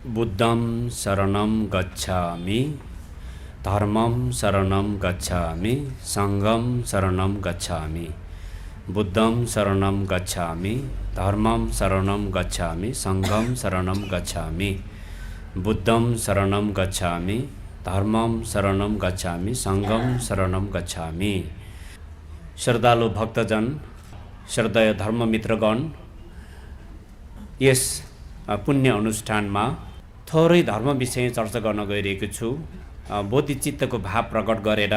बुद्धं शरणं गच्छामि, धर्मं शरणं गच्छामि, संघं शरणं गच्छामि। बुद्धं शरणं गच्छामि, धर्मं शरणं गच्छामि, संघं शरणं गच्छामि। बुद्धं शरणं गच्छामि, धर्मं शरणं गच्छामि, संघं शरणं गच्छामि। श्रद्धालु भक्तजन, श्रद्धेय धर्ममित्रगण, यस पुण्य अनुष्ठानमा थोरै धर्म विषय चर्चा गर्न गइरहेको छु। बोधिचित्तको भाव प्रकट गरेर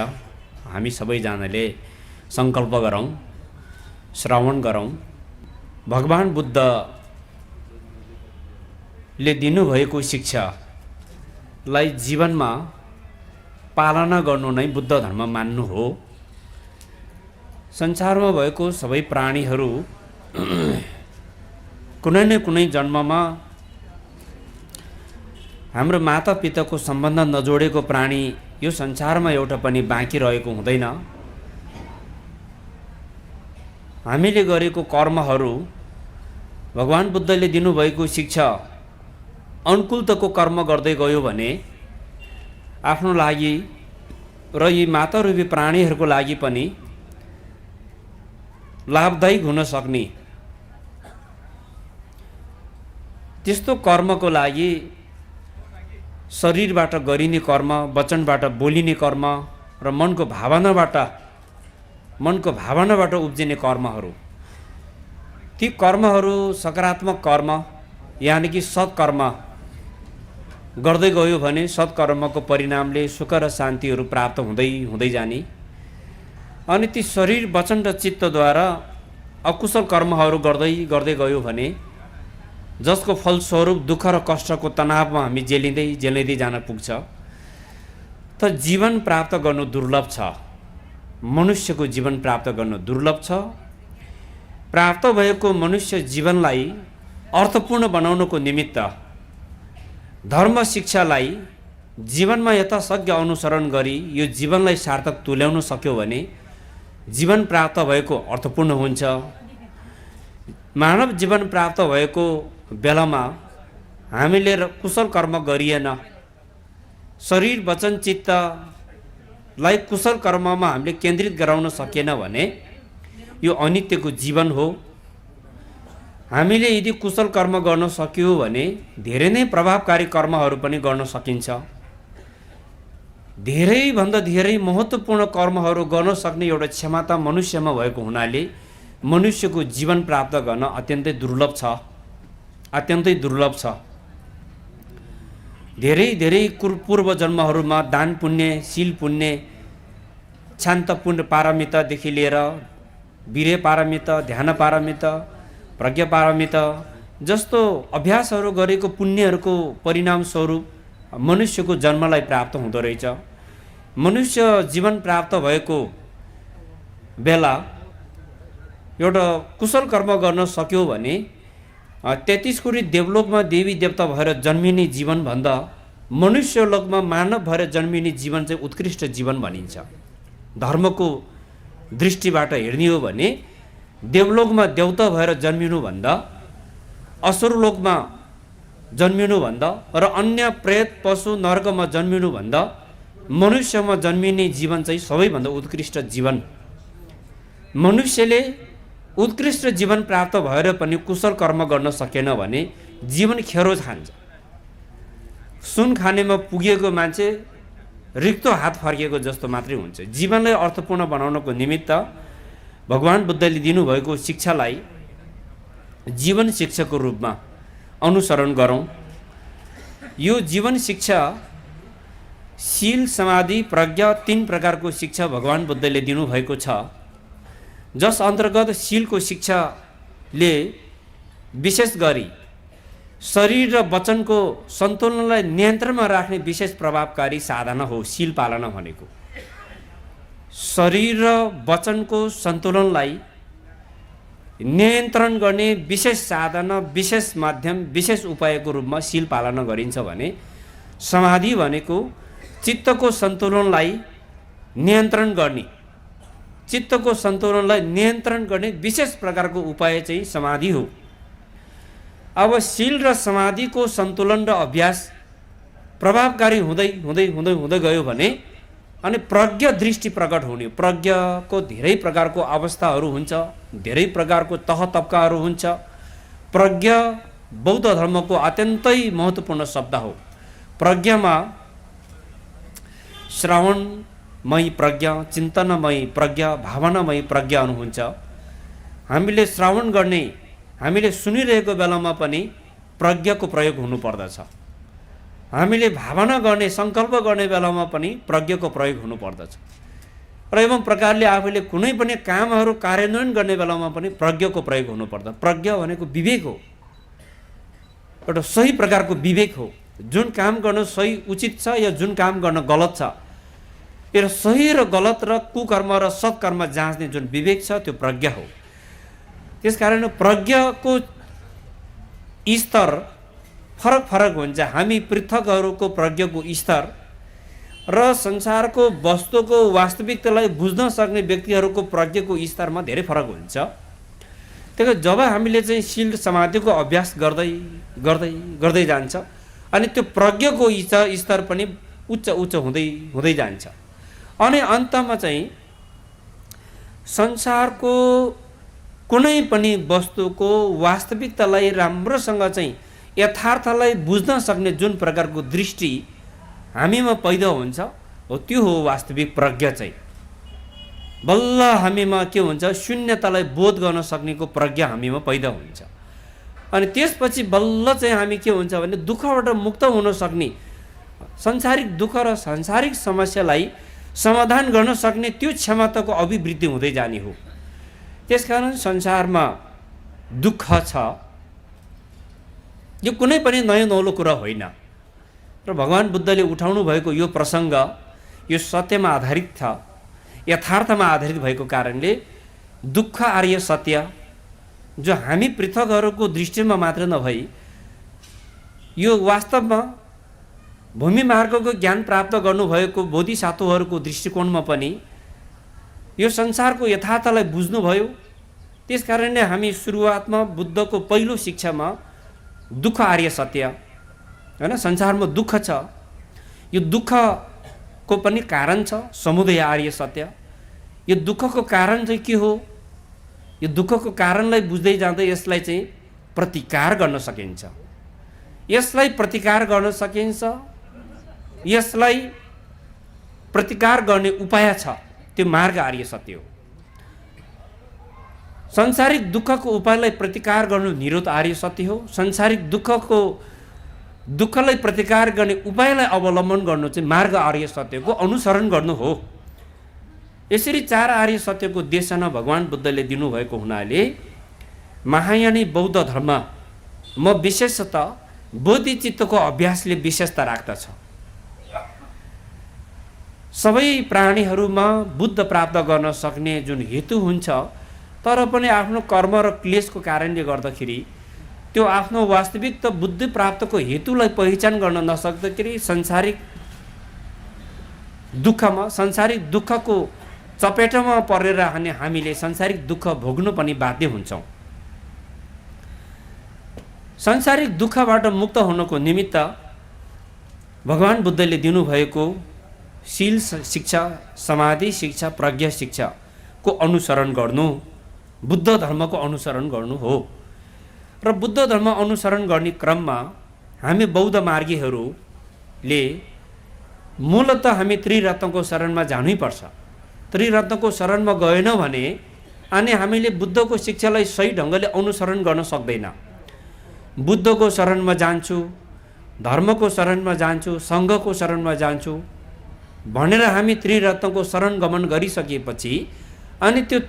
हामी सबैजनाले सङ्कल्प गरौँ, श्रवण गरौँ। भगवान बुद्धले दिनुभएको शिक्षालाई जीवनमा पालना गर्नु नै बुद्ध धर्म मान्नु हो। संसारमा भएको सबै प्राणीहरू कुनै न कुनै जन्ममा हाम्रो माता पिताको सम्बन्ध नजोडेको प्राणी यो संसारमा एउटा पनि बाँकी रहेको हुँदैन। हामीले गरेको कर्महरू भगवान बुद्धले दिनुभएको शिक्षा अनुकूलताको कर्म गर्दै गयो भने आफ्नो लागि र यी मातारूपी प्राणीहरूको लागि पनि लाभदायक हुन सक्ने त्यस्तो कर्मको लागि शरीरबाट गरिने कर्म, वचनबाट बोलिने कर्म र मनको भावनाबाट उब्जिने कर्महरू, ती कर्महरू सकारात्मक कर्म यानि कि सत्कर्म गर्दै गयो भने सत्कर्मको परिणामले सुख र शान्तिहरू प्राप्त हुँदै जाने। अनि ती शरीर, वचन र चित्तद्वारा अकुशल कर्महरू गर्दै गयो भने जसको फलस्वरूप दुःख र कष्टको तनावमा हामी जेलिँदै जान पुग्छ। त जीवन प्राप्त गर्नु दुर्लभ छ, मनुष्यको जीवन प्राप्त गर्नु दुर्लभ छ। प्राप्त भएको मनुष्य जीवनलाई अर्थपूर्ण बनाउनको निमित्त धर्म शिक्षालाई जीवनमा यथाशक्य अनुसरण गरी यो जीवनलाई सार्थक तुल्याउन सक्यो भने जीवन प्राप्त भएको अर्थपूर्ण हुन्छ। मानव जीवन प्राप्त भएको बेलामा हामीले कुशल कर्म गरिएन, शरीर, वचन, चित्तलाई कुशल कर्ममा हामीले केन्द्रित गराउन सकेन भने यो अनित्यको जीवन हो। हामीले यदि कुशल कर्म गर्न सक्यो भने धेरै नै प्रभावकारी कर्महरू पनि गर्न सकिन्छ। धेरैभन्दा धेरै महत्त्वपूर्ण कर्महरू गर्न सक्ने एउटा क्षमता मनुष्यमा भएको हुनाले मनुष्यको जीवन प्राप्त गर्न अत्यन्तै दुर्लभ छ। धेरै पूर्व जन्महरूमा दान पुण्य, शील पुण्य, शान्त पुण्य पारमितादेखि लिएर वीर्य पारमिता, ध्यान पारमिता, प्रज्ञा पारमिता जस्तो अभ्यासहरू गरेको पुण्यहरूको परिणाम स्वरूप मनुष्यको जन्मलाई प्राप्त हुँदो रहेछ। मनुष्य जीवन प्राप्त भएको बेला एउटा कुशल कर्म गर्न सक्यो भने 33 कोटी देवलोकमा देवी देवता भएर जन्मिने जीवनभन्दा मनुष्य लोकमा मानव भएर जन्मिने जीवन चाहिँ उत्कृष्ट जीवन भनिन्छ। धर्मको दृष्टिबाट हेर्ने हो भने देवलोकमा देवता भएर जन्मिनुभन्दा, असुरलोकमा जन्मिनुभन्दा र अन्य प्रेत, पशु, नर्कमा जन्मिनुभन्दा मनुष्यमा जन्मिने जीवन चाहिँ सबैभन्दा उत्कृष्ट जीवन। मनुष्यले उत्कृष्ट जीवन प्राप्त भएर पनि कुशल कर्म गर्न सकेन भने जीवन खेरो खान्छ। सुन खानेमा पुगेको मान्छे रिक्तो हात फर्किएको जस्तो मात्रै हुन्छ। जीवनलाई अर्थपूर्ण बनाउनको निमित्त भगवान बुद्धले दिनुभएको शिक्षालाई जीवन शिक्षाको रूपमा अनुसरण गरौँ। यो जीवन शिक्षा शील, समाधि, प्रज्ञा 3 प्रकारको शिक्षा भगवान बुद्धले दिनुभएको छ। जस अन्तर्गत शीलको शिक्षाले विशेष गरी शरीर र वचनको सन्तुलनलाई नियन्त्रणमा राख्ने विशेष प्रभावकारी साधना हो शील पालना भनेको। शरीर र वचनको सन्तुलनलाई नियन्त्रण गर्ने विशेष साधना, विशेष माध्यम, विशेष उपायको रूपमा शील पालना गरिन्छ भने समाधि भनेको चित्तको सन्तुलनलाई नियन्त्रण गर्ने विशेष प्रकारको उपाय चाहिँ समाधि हो। अब शील र समाधिको सन्तुलन र अभ्यास प्रभावकारी हुँदै हुँदै हुँदै हुँदै गयो भने अनि प्रज्ञ दृष्टि प्रकट हुने। प्रज्ञको धेरै प्रकारको अवस्थाहरू हुन्छ, धेरै प्रकारको तह तब्काहरू हुन्छ। प्रज्ञ बौद्ध धर्मको अत्यन्तै महत्त्वपूर्ण शब्द हो। प्रज्ञामा श्रवणमयी प्रज्ञा, चिन्तनमयी प्रज्ञा, भावनामयी प्रज्ञा हुनुहुन्छ। हामीले श्रवण गर्ने, हामीले सुनिरहेको बेलामा पनि प्रज्ञाको प्रयोग हुनुपर्दछ। हामीले भावना गर्ने, सङ्कल्प गर्ने बेलामा पनि प्रज्ञाको प्रयोग हुनुपर्दछ। र एवं प्रकारले आफूले कुनै पनि कामहरू कार्यान्वयन गर्ने बेलामा पनि प्रज्ञाको प्रयोग हुनुपर्छ। प्रज्ञा भनेको विवेक हो, एउटा सही प्रकारको विवेक हो। जुन काम गर्न सही उचित छ या जुन काम गर्न गलत छ, यो सही र गलत र कुकर्म र सत्कर्म जाँच्ने जुन विवेक छ त्यो प्रज्ञा हो। त्यसकारण प्रज्ञाको स्तर फरक फरक हुन्छ। हामी पृथकहरूको प्रज्ञाको स्तर र संसारको वस्तुको वास्तविकतालाई बुझ्न सक्ने व्यक्तिहरूको प्रज्ञाको स्तरमा धेरै फरक हुन्छ। त्यही जब हामीले चाहिँ शील समाधिको अभ्यास गर्दै गर्दै गर्दै जान्छ अनि त्यो प्रज्ञाको स्तर पनि उच्च उच्च हुँदै हुँदै जान्छ। अनि अन्तमा चाहिँ संसारको कुनै पनि वस्तुको वास्तविकतालाई राम्रोसँग चाहिँ यथार्थलाई बुझ्न सक्ने जुन प्रकारको दृष्टि हामीमा पैदा हुन्छ हो त्यो हो वास्तविक प्रज्ञा चाहिँ। बल्ल हामीमा के हुन्छ, शून्यतालाई बोध गर्न सक्नेको प्रज्ञा हामीमा पैदा हुन्छ। अनि त्यसपछि बल्ल चाहिँ हामी के हुन्छ भने दुःखबाट मुक्त हुन सक्ने, सांसारिक दुःख र सांसारिक समस्यालाई समाधान गर्न सक्ने त्यो क्षमताको अभिवृद्धि हुँदै जाने हो। त्यसकारण संसारमा दुःख छ, यो कुनै पनि नयाँ नौलो कुरा होइन। र भगवान् बुद्धले उठाउनु भएको यो प्रसङ्ग यो सत्यमा आधारित छ, यथार्थमा आधारित भएको कारणले दुःख आर्य सत्य जो हामी पृथकहरूको दृष्टिमा मात्र नभई यो वास्तवमा भूमि मार्गको ज्ञान प्राप्त गर्नुभएको बोधिसत्वहरूको दृष्टिकोणमा पनि यो संसारको यथार्थलाई बुझ्नुभयो। त्यसकारणले हामी सुरुवातमा बुद्धको पहिलो शिक्षामा दुःख आर्य सत्य हैन, संसारमा दुःख छ, यो दुःखको पनि कारण छ, समुदय आर्य सत्य। यो दुःखको कारण चाहिँ के हो, यो दुःखको कारणलाई बुझ्दै जाँदै यसलाई चाहिँ प्रतिकार गर्न सकिन्छ, यसलाई प्रतिकार गर्न सकिन्छ, यसलाई प्रतिकार गर्ने उपाय छ, त्यो मार्ग आर्य सत्य हो। सांसारिक दुःखको उपायलाई प्रतिकार गर्नु निरोध आर्य सत्य हो। सांसारिक दुःखलाई प्रतिकार गर्ने उपायलाई अवलम्बन गर्नु चाहिँ मार्ग आर्य सत्यको अनुसरण गर्नु हो। यसरी चार आर्य सत्यको देशना भगवान् बुद्धले दिनुभएको हुनाले महायानी बौद्ध धर्म म विशेषतः बोधिचित्तको अभ्यासले विशेषता राख्दछ। सबै प्राणीहरूमा बुद्ध प्राप्त गर्न सक्ने जुन हेतु हुन्छ, तर पनि आफ्नो कर्म र क्लेशको कारणले गर्दाखेरि त्यो आफ्नो वास्तविक त बुद्धि प्राप्तको हेतुलाई पहिचान गर्न नसक्दाखेरि सांसारिक दुःखमा, सांसारिक दुःखको चपेटामा परेर हामीले सांसारिक दुःख भोग्नु पनि बाध्य हुन्छौँ। सांसारिक दुःखबाट मुक्त हुनको निमित्त भगवान् बुद्धले दिनुभएको शील शिक्षा, समाधि शिक्षा, प्रज्ञा शिक्षाको अनुसरण गर्नु बुद्ध धर्मको अनुसरण गर्नु हो। र बुद्ध धर्म अनुसरण गर्ने क्रममा हामी बौद्ध मार्गीहरूले मूलतः हामी त्रिरत्नको शरणमा जानै पर्छ। त्रिरत्नको शरणमा गएनौँ भने अनि हामीले बुद्धको शिक्षालाई सही ढङ्गले अनुसरण गर्न सक्दैन। बुद्धको शरणमा जान्छु, धर्मको शरणमा जान्छु, सङ्घको शरणमा जान्छु भनेर हामी त्रिरत्नको शरण गमन गरिसकेपछि अनि त्यो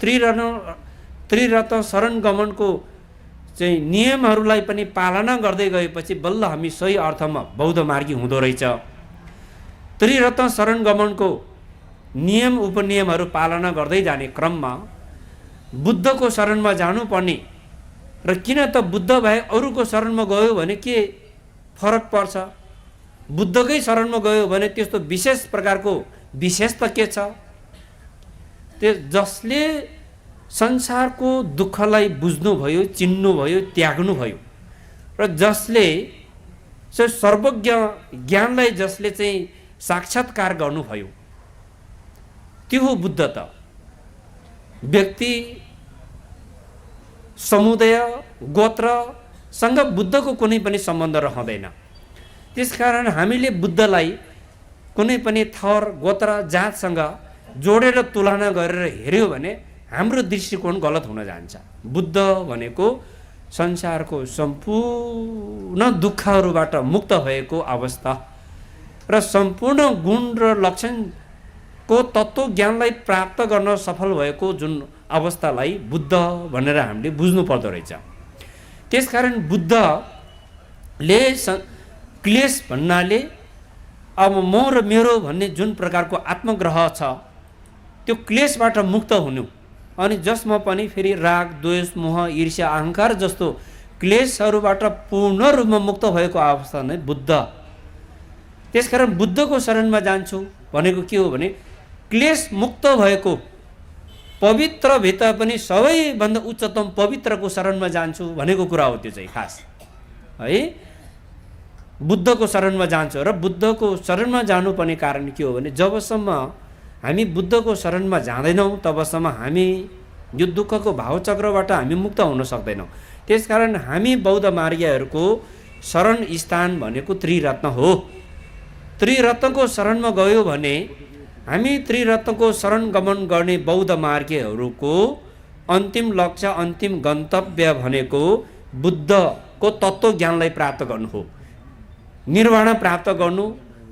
त्रिरत्न शरण गमनको चाहिँ नियमहरूलाई पनि पालना गर्दै गएपछि बल्ल हामी सही अर्थमा बौद्ध मार्गी हुँदो रहेछ। त्रिरत्न शरण गमनको नियम उपनियमहरू पालना गर्दै जाने क्रममा बुद्धको शरणमा जानुपर्ने र किन त बुद्ध भए अरूको शरणमा गयो भने के फरक पर्छ, बुद्धकै शरणमा गयो भने त्यस्तो विशेष प्रकारको विशेषता के छ। जसले संसारको दुःखलाई बुझ्नुभयो, चिन्नुभयो, त्याग्नुभयो र जसले सर्वज्ञ ज्ञानलाई जसले चाहिँ साक्षात्कार गर्नुभयो त्यो हो बुद्ध। त व्यक्ति समुदाय गोत्रसँग बुद्धको कुनै पनि सम्बन्ध रहँदैन। त्यसकारण हामीले बुद्धलाई कुनै पनि थर गोत्र जातसँग जोडेर तुलना गरेर हेऱ्यो भने हाम्रो दृष्टिकोण गलत हुन जान्छ। बुद्ध भनेको संसारको सम्पूर्ण दुःखहरूबाट मुक्त भएको अवस्था र सम्पूर्ण गुण र लक्षणको तत्त्व ज्ञानलाई प्राप्त गर्न सफल भएको जुन अवस्थालाई बुद्ध भनेर हामीले बुझ्नु पर्दो रहेछ। त्यसकारण बुद्धले क्लेश भन्नाले अब म र मेरो भन्ने जुन प्रकारको आत्मग्रह छ त्यो क्लेशबाट मुक्त हुनु, अनि जसमा पनि फेरि राग द्वेष मोह ईर्ष्या अहङ्कार जस्तो क्लेशहरूबाट पूर्ण रूपमा मुक्त भएको अवस्था नै बुद्ध। त्यसकारण बुद्धको शरणमा जान्छु भनेको के हो भने क्लेश मुक्त भएको पवित्र भित्र पनि सबैभन्दा उच्चतम पवित्रको शरणमा जान्छु भनेको कुरा हो। त्यो चाहिँ खास है बुद्धको शरणमा जान्छ। र बुद्धको शरणमा जानुपर्ने कारण के हो भने जबसम्म हामी बुद्धको शरणमा जाँदैनौँ तबसम्म हामी यो दुःखको भावचक्रबाट हामी मुक्त हुन सक्दैनौँ। त्यसकारण हामी बौद्ध मार्गीहरूको शरण स्थान भनेको त्रिरत्न हो। त्रिरत्नको शरणमा गयो भने हामी त्रिरत्नको शरण गमन गर्ने बौद्ध मार्गीहरूको अन्तिम लक्ष्य अन्तिम गन्तव्य भनेको बुद्धको तत्त्व ज्ञानलाई प्राप्त गर्नु हो। निर्वाण प्राप्त गर्नु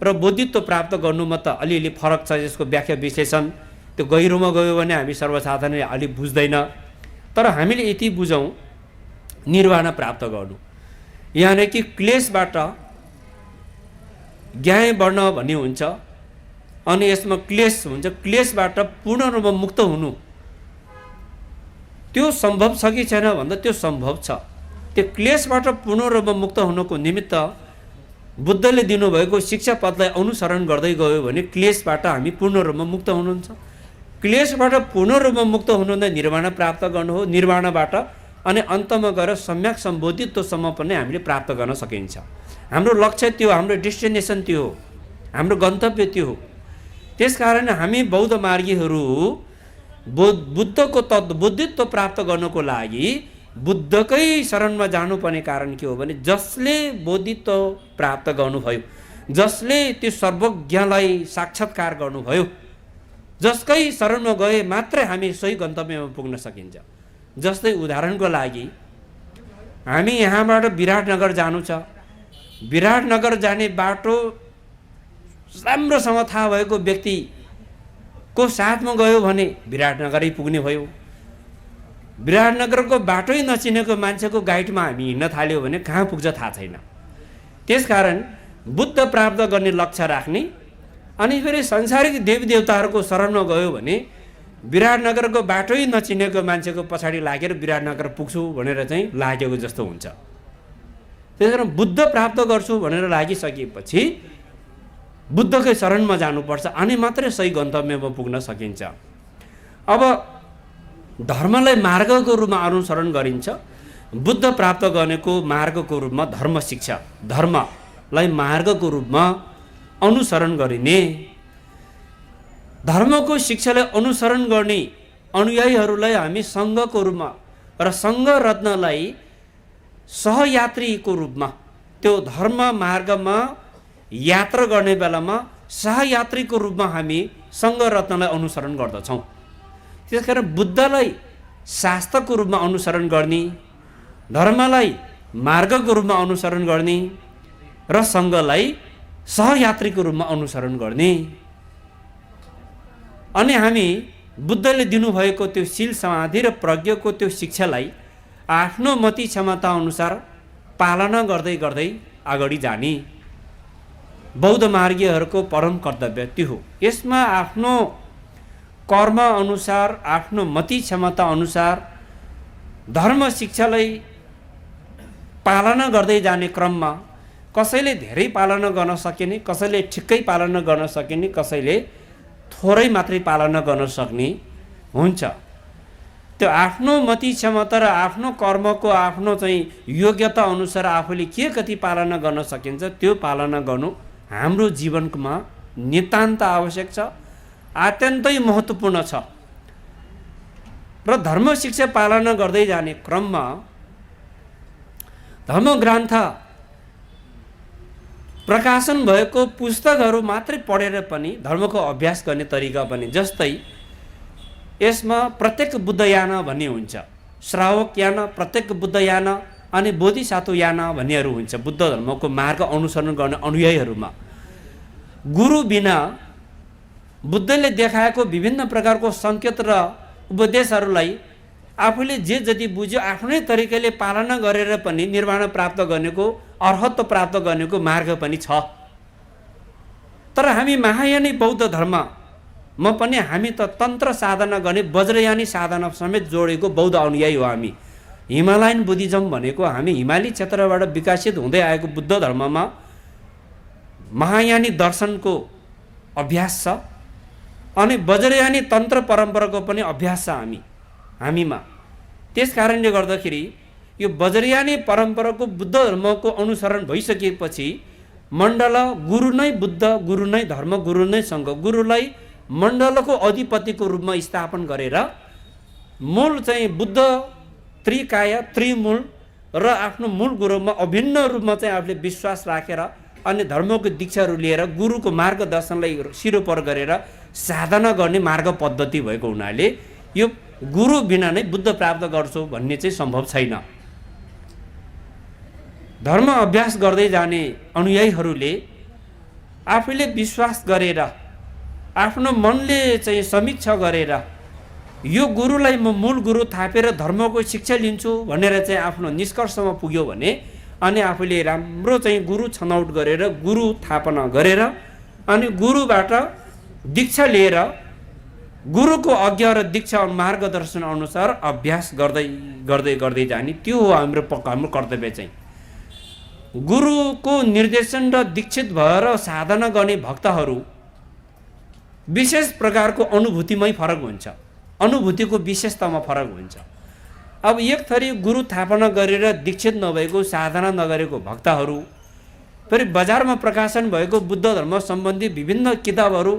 र बोधित्व प्राप्त गर्नुमा त अलिअलि फरक छ। यसको व्याख्या विश्लेषण त्यो गहिरोमा गयो भने हामी सर्वसाधारणले अलि बुझ्दैन। तर हामीले यति बुझौँ निर्वाण प्राप्त गर्नु यानि कि क्लेशबाट ज्ञान बढ्न भन्ने हुन्छ, अनि यसमा क्लेश हुन्छ। क्लेशबाट पूर्ण रूपमा मुक्त हुनु त्यो सम्भव छ कि छैन भन्दा त्यो सम्भव छ। त्यो क्लेशबाट पूर्ण रूपमा मुक्त हुनको निमित्त बुद्धले दिनुभएको शिक्षा पथलाई अनुसरण गर्दै गयो भने क्लेशबाट हामी पूर्ण रूपमा मुक्त हुनुहुन्छ। क्लेशबाट पूर्ण रूपमा मुक्त हुनु नै निर्वाण प्राप्त गर्नु हो। निर्वाणबाट अनि अन्तमा गएर सम्यक सम्बोधित्वसम्म पनि हामीले प्राप्त गर्न सकिन्छ। हाम्रो लक्ष्य त्यो, हाम्रो डेस्टिनेसन त्यो हो, हाम्रो गन्तव्य त्यो हो। त्यसकारण हामी बौद्ध मार्गीहरू बुद्धको तत्त्व बुद्धित्व प्राप्त गर्नको लागि बुद्धकै शरणमा जानुपर्ने कारण के हो भने जसले बोधित्व प्राप्त गर्नुभयो, जसले त्यो सर्वज्ञलाई साक्षात्कार गर्नुभयो, जसकै शरणमा गए मात्रै हामी सही गन्तव्यमा पुग्न सकिन्छ। जस्तै उदाहरणको लागि हामी यहाँबाट विराटनगर जानु छ। विराटनगर जाने बाटो राम्रोसँग थाहा भएको व्यक्तिको साथमा गयो भने विराटनगरै पुग्ने भयो। विराटनगरको बाटै नचिनेको मान्छेको गाइडमा हामी हिँड्न थाल्यो भने कहाँ पुग्छ थाहा छैन। त्यसकारण बुद्ध प्राप्त गर्ने लक्ष्य राख्ने अनि फेरि संसारिक देवी देवताहरूको शरणमा गयो भने विराटनगरको बाटै नचिनेको मान्छेको पछाडि लागेर विराटनगर पुग्छु भनेर चाहिँ लागेको जस्तो हुन्छ। त्यसकारण बुद्ध प्राप्त गर्छु भनेर लागिसकेपछि बुद्धकै शरणमा जानुपर्छ, अनि मात्रै सही गन्तव्यमा पुग्न सकिन्छ। अब धर्मलाई मार्गको रूपमा अनुसरण गरिन्छ। बुद्ध प्राप्त गर्नेको मार्गको रूपमा धर्म शिक्षा, धर्मलाई मार्गको रूपमा अनुसरण गरिने, धर्मको शिक्षालाई अनुसरण गर्ने अनुयायीहरूलाई हामी सङ्घको रूपमा र सङ्घ रत्नलाई सहयात्रीको रूपमा त्यो धर्म मार्गमा यात्रा गर्ने बेलामा सहयात्रीको रूपमा हामी सङ्घ रत्नलाई अनुसरण गर्दछौँ। त्यसकारण बुद्धलाई शास्त्रको रूपमा अनुसरण गर्ने, धर्मलाई मार्गको रूपमा अनुसरण गर्ने र सङ्घलाई सहयात्रीको रूपमा अनुसरण गर्ने। अनि हामी बुद्धले दिनुभएको त्यो शील समाधि र प्रज्ञको त्यो शिक्षालाई आफ्नो मति क्षमता अनुसार पालना गर्दै गर्दै अगाडि जाने बौद्ध मार्गीहरूको परम कर्तव्य त्यो हो। यसमा आफ्नो कर्म अनुसार आफ्नो मति क्षमता अनुसार धर्म शिक्षालाई पालना गर्दै जाने क्रममा कसैले धेरै पालना गर्न सकिने, कसैले ठिक्कै पालना गर्न सकिने, कसैले थोरै मात्रै पालना गर्न सक्ने हुन्छ। त्यो आफ्नो मति क्षमता र आफ्नो कर्मको आफ्नो चाहिँ योग्यता अनुसार आफूले के कति पालना गर्न सकिन्छ त्यो पालना गर्नु हाम्रो जीवनमा नितान्त आवश्यक छ, अत्यन्तै महत्त्वपूर्ण छ। र धर्म शिक्षा पालना गर्दै जाने क्रममा धर्मग्रन्थ प्रकाशन भएको पुस्तकहरू मात्रै पढेर पनि धर्मको अभ्यास गर्ने तरिका पनि, जस्तै यसमा प्रत्येक बुद्धयाना भन्ने हुन्छ, श्रावक याना, प्रत्येक बुद्धयाना अनि बोधिसत्व याना भन्नेहरू हुन्छ। बुद्ध धर्मको मार्ग अनुसरण गर्ने अनुयायीहरूमा गुरु बिना बुद्धले देखाएको विभिन्न प्रकारको सङ्केत र उपदेशहरूलाई आफूले जे जति बुझ्यो आफ्नै तरिकाले पालना गरेर पनि निर्वाण प्राप्त गर्नेको, अर्हत्व प्राप्त गर्नेको मार्ग पनि छ। तर हामी महायानी बौद्ध धर्ममा पनि हामी त तन्त्र साधना गर्ने वज्रयानी साधना समेत जोडेको बौद्ध अनुयायी हो। हामी हिमालयन बुद्धिज्म भनेको हामी हिमाली क्षेत्रबाट विकसित हुँदै आएको बुद्ध धर्ममा महायानी दर्शनको अभ्यास छ अनि वज्रयानी तन्त्र परम्पराको पनि अभ्यास छ हामीमा। त्यस कारणले गर्दाखेरि यो वज्रयानी परम्पराको बुद्ध धर्मको अनुसरण भइसकेपछि मण्डल गुरु नै बुद्ध, गुरु नै धर्म, गुरु नै सङ्घ, गुरुलाई मण्डलको अधिपतिको रूपमा स्थापन गरेर मूल चाहिँ बुद्ध त्रिकाय त्रिमूल र आफ्नो मूल गुरुमा अभिन्न रूपमा चाहिँ आफूले विश्वास राखेर अनि धर्मको दीक्षाहरू लिएर गुरुको मार्गदर्शनलाई सिरोपर गरेर साधना गर्ने मार्ग पद्धति भएको हुनाले यो गुरु बिना नै बुद्ध प्राप्त गर्छु भन्ने चाहिँ सम्भव छैन। धर्म अभ्यास गर्दै जाने अनुयायीहरूले आफूले विश्वास गरेर आफ्नो मनले चाहिँ समीक्षा गरेर यो गुरुलाई म मूल गुरु थापेर धर्मको शिक्षा लिन्छु भनेर चाहिँ आफ्नो निष्कर्षमा पुग्यो भने अनि आफूले राम्रो चाहिँ गुरु छनौट गरेर गुरु थापना गरेर अनि गुरुबाट दीक्षा लिएर गुरुको आज्ञा र दीक्षा मार्गदर्शन अनुसार अभ्यास गर्दै गर्दै गर्दै जाने, त्यो हो हाम्रो कर्तव्य चाहिँ। गुरुको निर्देशन र दीक्षित भएर साधना गर्ने भक्तहरू विशेष प्रकारको अनुभूतिमै फरक हुन्छ, अनुभूतिको विशेषतामा फरक हुन्छ। अब एक थरी गुरु थापना गरेर दीक्षित नभएको, साधना नगरेको भक्तहरू फेरि बजारमा प्रकाशन भएको बुद्ध धर्म सम्बन्धी विभिन्न किताबहरू,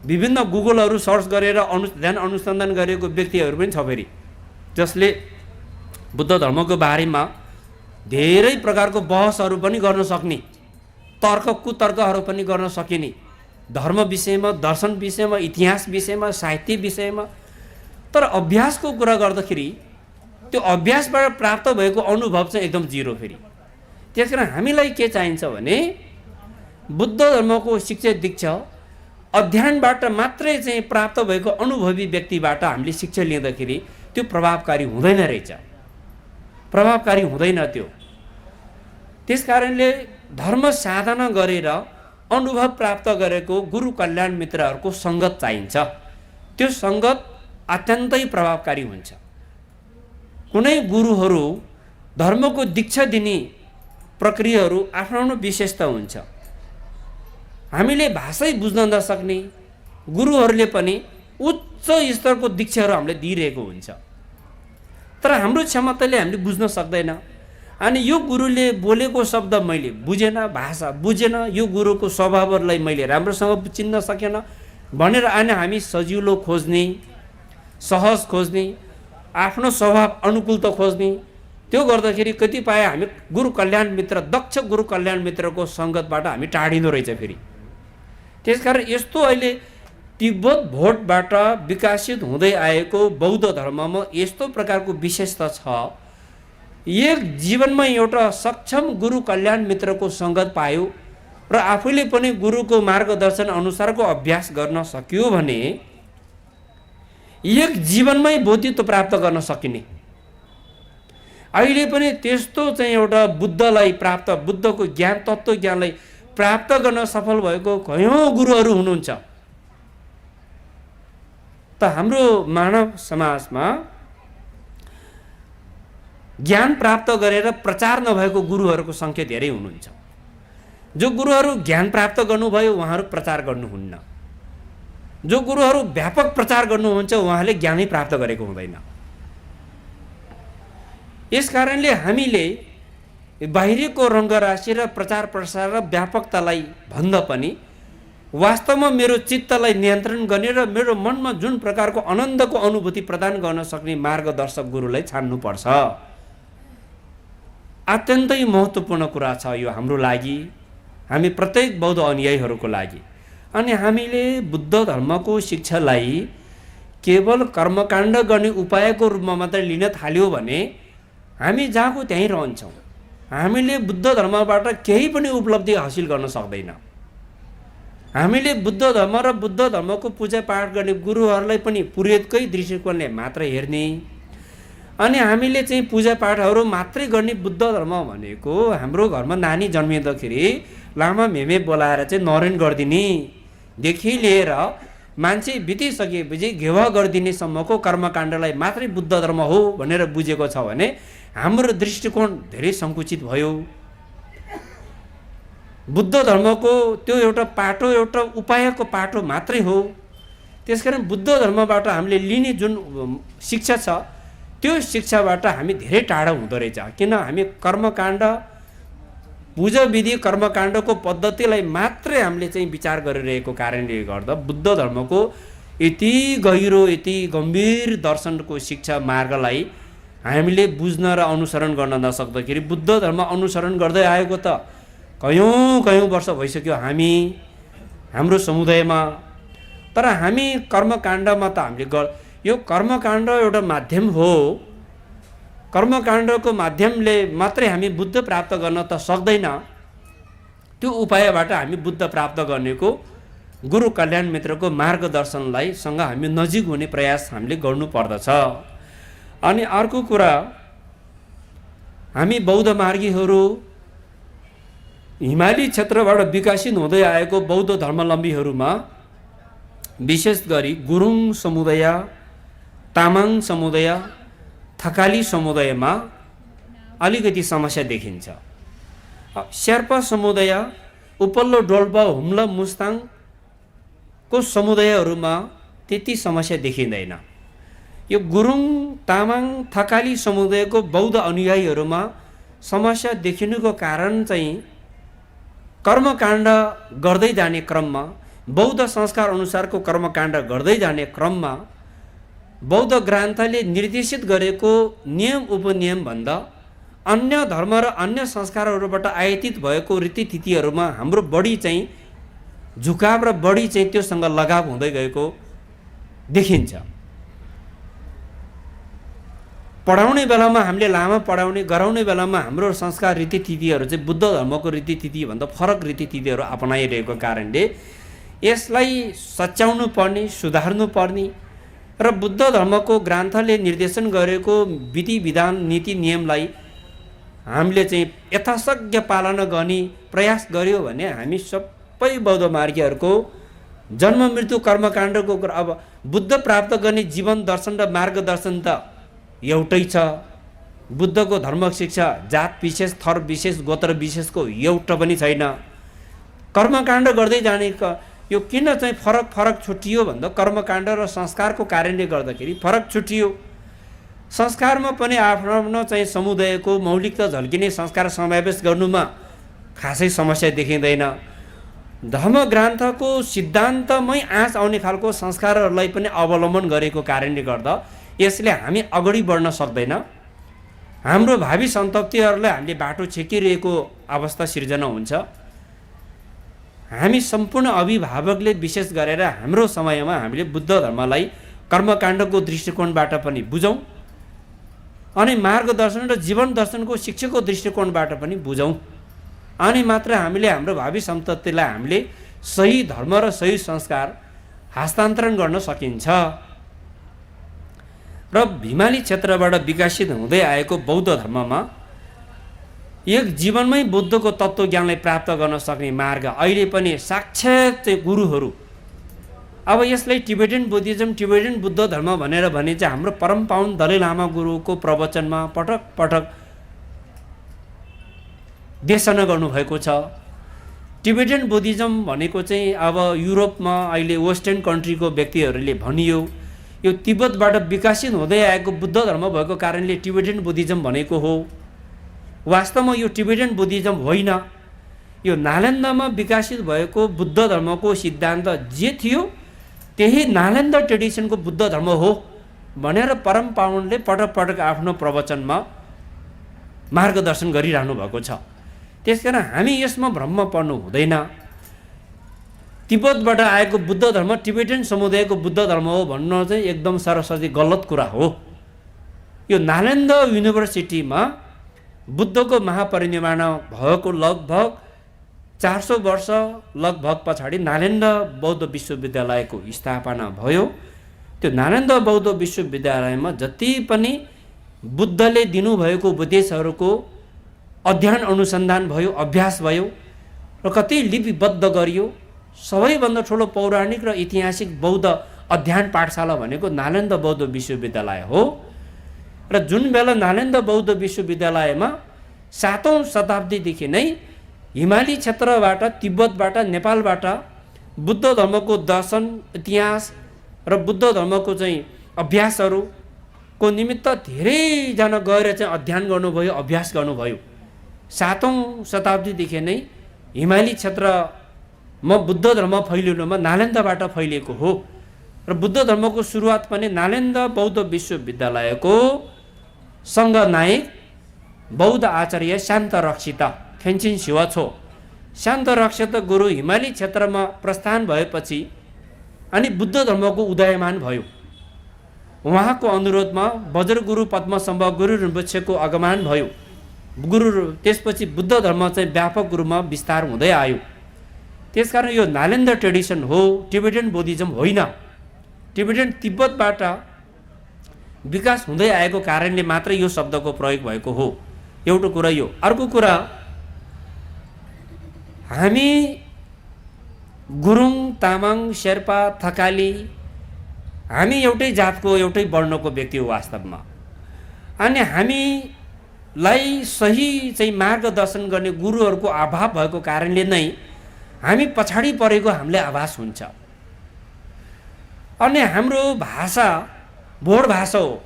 विभिन्न गुगलहरू सर्च गरेर ध्यान अनुसन्धान गरेको व्यक्तिहरू पनि छ फेरि, जसले बुद्ध धर्मको बारेमा धेरै प्रकारको बहसहरू पनि गर्न सक्ने, तर्क कुतर्कहरू पनि गर्न सकिने, धर्म विषयमा, दर्शन विषयमा, इतिहास विषयमा, साहित्य विषयमा। तर अभ्यासको कुरा गर्दाखेरि त्यो अभ्यासबाट प्राप्त भएको अनुभव चाहिँ एकदम जिरो फेरि। त्यस कारण हामीलाई के चाहिन्छ भने बुद्ध धर्मको शिक्षा दीक्षा अध्ययनबाट मात्रै चाहिँ प्राप्त भएको अनुभवी व्यक्तिबाट हामीले शिक्षा लिँदाखेरि त्यो प्रभावकारी हुँदैन रहेछ, प्रभावकारी हुँदैन त्यो। त्यस कारणले धर्म साधना गरेर अनुभव प्राप्त गरेको गुरु कल्याण मित्रहरूको सङ्गत चाहिन्छ। त्यो सङ्गत अत्यन्तै प्रभावकारी हुन्छ। कुनै गुरुहरू धर्मको दीक्षा दिने प्रक्रियाहरू आफ्नो आफ्नो विशेषता हुन्छ। हामीले भाषै बुझ्न नसक्ने गुरुहरूले पनि उच्च स्तरको दीक्षाहरू हामीले दिइरहेको हुन्छ, तर हाम्रो क्षमताले हामीले बुझ्न सक्दैन। अनि यो गुरुले बोलेको शब्द मैले बुझेन, भाषा बुझेन, यो गुरुको स्वभावहरूलाई मैले राम्रोसँग चिन्न सकेन भनेर अनि हामी सजिलो खोज्ने, सहज खोज्ने, आफ्नो स्वभाव अनुकूल त खोज्ने, त्यो गर्दाखेरि कतिपय हामी गुरु कल्याण मित्र, दक्ष गुरु कल्याण मित्रको सङ्गतबाट हामी टाढिँदो रहेछ फेरि। त्यसकारण यस्तो अहिले तिब्बत भोटबाट विकसित हुँदै आएको बौद्ध धर्ममा यस्तो प्रकारको विशेषता छ, एक जीवनमा एउटा सक्षम गुरु कल्याण मित्रको सङ्गत पायो र आफूले पनि गुरुको मार्गदर्शन अनुसारको अभ्यास गर्न सकियो भने एक जीवनमै बोधित्व प्राप्त गर्न सकिने। अहिले पनि त्यस्तो चाहिँ एउटा बुद्धलाई प्राप्त, बुद्धको ज्ञान, तत्त्व ज्ञानलाई प्राप्त गर्न सफल भएको कयौँ गुरुहरू हुनुहुन्छ। त हाम्रो मानव समाजमा ज्ञान प्राप्त गरेर प्रचार नभएको गुरुहरूको सङ्ख्या धेरै हुनुहुन्छ। जो गुरुहरू ज्ञान प्राप्त गर्नुभयो उहाँहरू प्रचार गर्नुहुन्न, जो गुरुहरू व्यापक प्रचार गर्नुहुन्छ उहाँले ज्ञानै प्राप्त गरेको हुँदैन। यस कारणले हामीले बाहिरको रङ्गराशि र प्रचार प्रसार र व्यापकतालाई भन्दा पनि वास्तवमा मेरो चित्तलाई नियन्त्रण गर्ने र मेरो मनमा जुन प्रकारको आनन्दको अनुभूति प्रदान गर्न सक्ने मार्गदर्शक गुरुलाई छान्नुपर्छ। अत्यन्तै महत्त्वपूर्ण कुरा छ यो हाम्रो लागि, हामी प्रत्येक बौद्ध अनुयायीहरूको लागि। अनि हामीले बुद्ध धर्मको शिक्षालाई केवल कर्मकाण्ड गर्ने उपायको रूपमा मात्रै लिन थाल्यो भने हामी जहाँको त्यहीँ रहन्छौँ। हामीले बुद्ध धर्मबाट केही पनि उपलब्धि हासिल गर्न सक्दैन। हामीले बुद्ध धर्म र बुद्ध धर्मको पूजापाठ गर्ने गुरुहरूलाई पनि पुरोहितकै दृष्टिकोणले मात्र हेर्ने, अनि हामीले चाहिँ पूजापाठहरू मात्रै गर्ने बुद्ध धर्म भनेको हाम्रो घरमा नानी जन्मिँदाखेरि लामा मेमे बोलाएर चाहिँ न्वारन गरिदिनेदेखि लिएर मान्छे बितिसकेपछि घेवा गरिदिनेसम्मको कर्मकाण्डलाई मात्रै बुद्ध धर्म हो भनेर बुझेको छ भने हाम्रो दृष्टिकोण धेरै सङ्कुचित भयो। बुद्ध धर्मको त्यो एउटा पाटो, एउटा उपायको पाटो मात्रै हो। त्यसकारण बुद्ध धर्मबाट हामीले लिने जुन शिक्षा छ त्यो शिक्षाबाट हामी धेरै टाढा हुँदो रहेछ। किन हामी कर्मकाण्ड, पूजा विधि, कर्मकाण्डको पद्धतिलाई मात्रै हामीले चाहिँ विचार गरिरहेको कारणले गर्दा बुद्ध धर्मको यति गहिरो, यति गम्भीर दर्शनको शिक्षा मार्गलाई हामीले बुझ्न र अनुसरण गर्न नसक्दाखेरि बुद्ध धर्म अनुसरण गर्दै आएको त कयौँ वर्ष भइसक्यो हाम्रो समुदायमा। तर हामी कर्मकाण्डमा त हामीले यो कर्मकाण्ड एउटा माध्यम हो। कर्मकाण्डको माध्यमले मात्रै हामी बुद्ध प्राप्त गर्न त सक्दैन। त्यो उपायबाट हामी बुद्ध प्राप्त गर्नेको गुरु कल्याण मित्रको मार्गदर्शनलाई सँग हामी नजिक हुने प्रयास हामीले गर्नुपर्दछ। अनि अर्को कुरा, हामी बौद्ध मार्गीहरू हिमाली क्षेत्रबाट विकसित हुँदै आएको बौद्ध धर्मावलम्बीहरूमा विशेष गरी गुरुङ समुदाय, तामाङ समुदाय, थकाली समुदायमा अलिकति समस्या देखिन्छ। शेर्पा समुदाय, उपल्लो डोल्पा, हुम्ला, मुस्ताङको समुदायहरूमा त्यति समस्या देखिँदैन। यो गुरुङ, तामाङ, थकाली समुदायको बौद्ध अनुयायीहरूमा समस्या देखिनुको कारण चाहिँ कर्मकाण्ड गर्दै जाने क्रममा, बौद्ध संस्कार अनुसारको कर्मकाण्ड गर्दै जाने क्रममा बौद्ध ग्रन्थले निर्देशित गरेको नियम उपनियम भन्दा अन्य धर्म र अन्य संस्कारहरूबाट आयातित भएको रीतिथितिहरूमा हाम्रो बढी चाहिँ झुकाव र बढी चाहिँ त्योसँग लगाव हुँदै गएको देखिन्छ। पढाउने बेलामा हामीले लामा गराउने बेलामा हाम्रो संस्कार रीतिथितिहरू चाहिँ बुद्ध धर्मको रीतिथिति भन्दा फरक रीतिथितिहरू अपनाइरहेको कारणले यसलाई सच्याउनु पर्ने, सुधार्नु पर्ने र बुद्ध धर्मको ग्रन्थले निर्देशन गरेको विधि विधान, नीति नियमलाई हामीले चाहिँ यथाशक्य पालना गर्ने प्रयास गर्यो भने हामी सबै बौद्ध मार्गीहरूको जन्म मृत्यु कर्मकाण्डको अब बुद्ध प्राप्त गर्ने जीवन दर्शन र मार्गदर्शन त एउटै छ। बुद्धको धर्म शिक्षा जात विशेष, थर विशेष, गोत्र विशेषको एउटा पनि छैन। कर्मकाण्ड गर्दै जाने यो किन चाहिँ फरक छुटियो भन्दा कर्मकाण्ड र संस्कारको कारणले गर्दाखेरि फरक छुटियो। संस्कारमा पनि आफ्नो चाहिँ समुदायको मौलिकता झल्किने संस्कार समावेश गर्नुमा खासै समस्या देखिँदैन। धर्म ग्रन्थको सिद्धान्तमै आँच आउने खालको संस्कारहरूलाई पनि अवलम्बन गरेको कारणले गर्दा यसले हामी अगाडि बढ्न सक्दैन। हाम्रो भावी सन्ततिहरूलाई हामीले बाटो छेकिरहेको अवस्था सिर्जना हुन्छ। हामी सम्पूर्ण अभिभावकले विशेष गरेर हाम्रो समयमा हामीले बुद्ध धर्मलाई कर्मकाण्डको दृष्टिकोणबाट पनि बुझौँ अनि मार्गदर्शन र जीवन दर्शनको शिक्षाको दृष्टिकोणबाट पनि बुझौँ। अनि मात्र हामीले हाम्रो भावी सन्ततिलाई हामीले सही धर्म र सही संस्कार हस्तान्तरण गर्न सकिन्छ। र हिमाली क्षेत्रबाट विकसित हुँदै आएको बौद्ध धर्ममा एक जीवनमै बुद्धको तत्त्वज्ञानलाई प्राप्त गर्न सक्ने मार्ग अहिले पनि साक्षात् गुरुहरू, अब यसलाई टिबेटन बुद्धिज्म, टिबेटन बुद्ध धर्म भनेर भने चाहिँ हाम्रो परम पावन दलाई लामा गुरुको प्रवचनमा पटक पटक देशना गर्नुभएको छ। टिबेटन बुद्धिज्म भनेको चाहिँ अब युरोपमा अहिले वेस्टर्न कन्ट्रीको व्यक्तिहरूले भनियो यो तिब्बतबाट विकसित हुँदै आएको बुद्ध धर्म भएको कारणले टिबेटन बुद्धिज्म भनेको हो। वास्तवमा यो टिबेटन बुद्धिज्म होइन, यो नालन्दामा विकसित भएको बुद्ध धर्मको सिद्धान्त जे थियो त्यही नालन्दा ट्रेडिसनको बुद्ध धर्म हो भनेर परम पावनले पटक पटक आफ्नो प्रवचनमा मार्गदर्शन गरिरहनु भएको छ। त्यसकारण हामी यसमा भ्रममा पर्नु हुँदैन। तिब्बतबाट आएको बुद्ध धर्म टिबेटन समुदायको बुद्ध धर्म हो भन्नु चाहिँ एकदम सरस्वती गलत कुरा हो। यो नालन्दा युनिभर्सिटीमा बुद्धको महापरिनिर्वाण भएको लगभग 400 वर्ष लगभग पछाडि नालन्दा बौद्ध विश्वविद्यालयको स्थापना भयो। त्यो नालन्दा बौद्ध विश्वविद्यालयमा जति पनि बुद्धले दिनुभएको उपदेशहरूको अध्ययन अनुसन्धान भयो, अभ्यास भयो र कति लिपिबद्ध गरियो। सबैभन्दा ठुलो पौराणिक र ऐतिहासिक बौद्ध अध्ययन पाठशाला भनेको नालन्दा बौद्ध विश्वविद्यालय हो। र जुन बेला नालन्दा बौद्ध विश्वविद्यालयमा 7औं शताब्दीदेखि नै हिमाली क्षेत्रबाट, तिब्बतबाट, नेपालबाट बुद्ध धर्मको दर्शन, इतिहास र बुद्ध धर्मको चाहिँ अभ्यासहरूको निमित्त धेरैजना गएर चाहिँ अध्ययन गर्नुभयो, अभ्यास गर्नुभयो। 7औं शताब्दीदेखि नै हिमाली क्षेत्रमा बुद्ध धर्म फैलिनुमा नालन्दाबाट फैलिएको हो। र बुद्ध धर्मको सुरुवात पनि नालन्दा बौद्ध विश्वविद्यालयको सङ्घनायक बौद्ध आचार्य शान्त रक्षित खेन्चिन शिवाछो शान्त रक्षित गुरु हिमाली क्षेत्रमा प्रस्थान भएपछि अनि बुद्ध धर्मको उदयमान भयो। उहाँको अनुरोधमा वज्रगुरु पद्मसम्भव गुरु रिम्पोछेको आगमन भयो। त्यसपछि बुद्ध धर्म चाहिँ व्यापक रूपमा विस्तार हुँदै आयो। त्यसकारण यो नालन्दा ट्रेडिसन हो, टिबेटन बुद्धिज्म होइन। टिबेटन तिब्बतबाट विकास हुँदै आएको कारणले मात्र यो शब्दको प्रयोग भएको हो। एउटा कुरा यो। अर्को कुरा, हामी गुरुङ, तामाङ, शेर्पा, थकाली हामी एउटै जातको, एउटै वर्णको व्यक्ति हो वास्तवमा। अनि हामीलाई सही चाहिँ मार्गदर्शन गर्ने गुरुहरूको अभाव भएको कारणले नै हामी पछाडि परेको हामीलाई आभास हुन्छ। अनि हाम्रो भाषा भोट भाषा हो।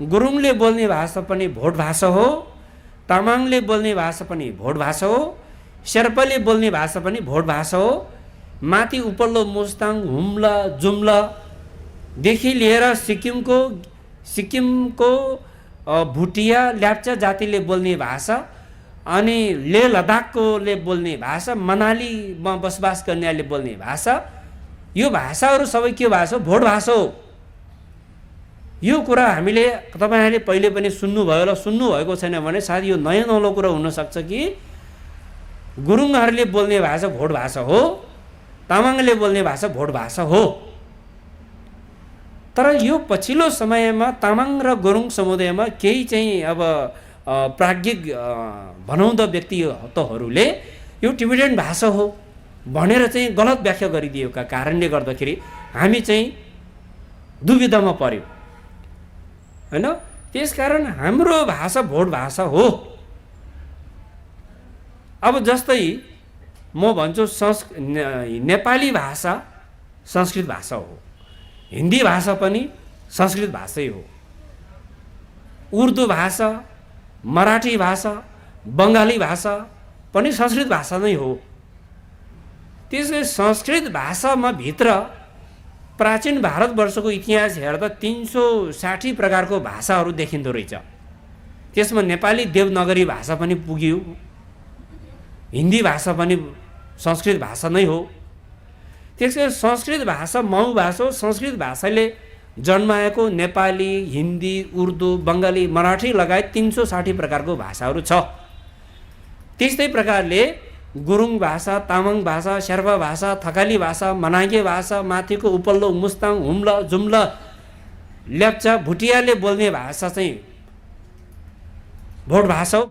गुरुङले बोल्ने भाषा पनि भोट भाषा हो, तामाङले बोल्ने भाषा पनि भोट भाषा हो, शेर्पाले बोल्ने भाषा पनि भोट भाषा हो। माथि उपल्लो मुस्ताङ, हुम्ला, जुम्लादेखि लिएर सिक्किमको भुटिया, ल्याप्चा जातिले बोल्ने भाषा, अनि लेह लद्दाखकोले बोल्ने भाषा, मनालीमा बसोबास गर्नेहरूले बोल्ने भाषा, यो भाषाहरू सबै के भाषा हो? भोट भाषा हो। यो कुरा हामीले, तपाईँहरूले पहिले पनि सुन्नुभयो होला, सुन्नुभएको छैन भने सायद यो नयाँ नौलो कुरा हुनसक्छ कि गुरुङहरूले बोल्ने भाषा भोट भाषा हो, तामाङले बोल्ने भाषा भोट भाषा हो। तर यो पछिल्लो समयमा तामाङ र गुरुङ समुदायमा केही चाहिँ अब प्राज्ञिक भनौँदा व्यक्तित्वहरूले यो टिबेटन भाषा हो भनेर चाहिँ गलत व्याख्या गरिदिएका कारणले गर्दाखेरि हामी चाहिँ दुविधामा पर्यो हैन। त्यसकारण हाम्रो भाषा भोट भाषा हो। अब जस्तै म भन्छु नेपाली भाषा संस्कृत भाषा हो, हिन्दी भाषा पनि संस्कृत भाषै हो, उर्दू भाषा, मराठी भाषा, बङ्गाली भाषा पनि संस्कृत भाषा नै हो। त्यसले संस्कृत भाषामा भित्र प्राचीन भारतवर्षको इतिहास हेर्दा 360 प्रकारको भाषाहरू देखिँदो रहेछ। त्यसमा नेपाली देवनागरी भाषा पनि पुग्यो, हिन्दी भाषा पनि संस्कृत भाषा नै हो। त्यसले संस्कृत भाषा मौ भाषा हो। संस्कृत भाषाले जन्माएको नेपाली, हिन्दी, उर्दू, बङ्गाली, मराठी लगायत 360 प्रकारको भाषाहरू छ। त्यस्तै प्रकारले गुरुङ भाषा, तामाङ भाषा, शेर्पा भाषा, थकाली भाषा, मनागे भाषा, माथिको उपल्लो मुस्ताङ, हुम्ला, जुम्ला, ल्याप्चा, भुटियाले बोल्ने भाषा चाहिँ भोट भाषा हो।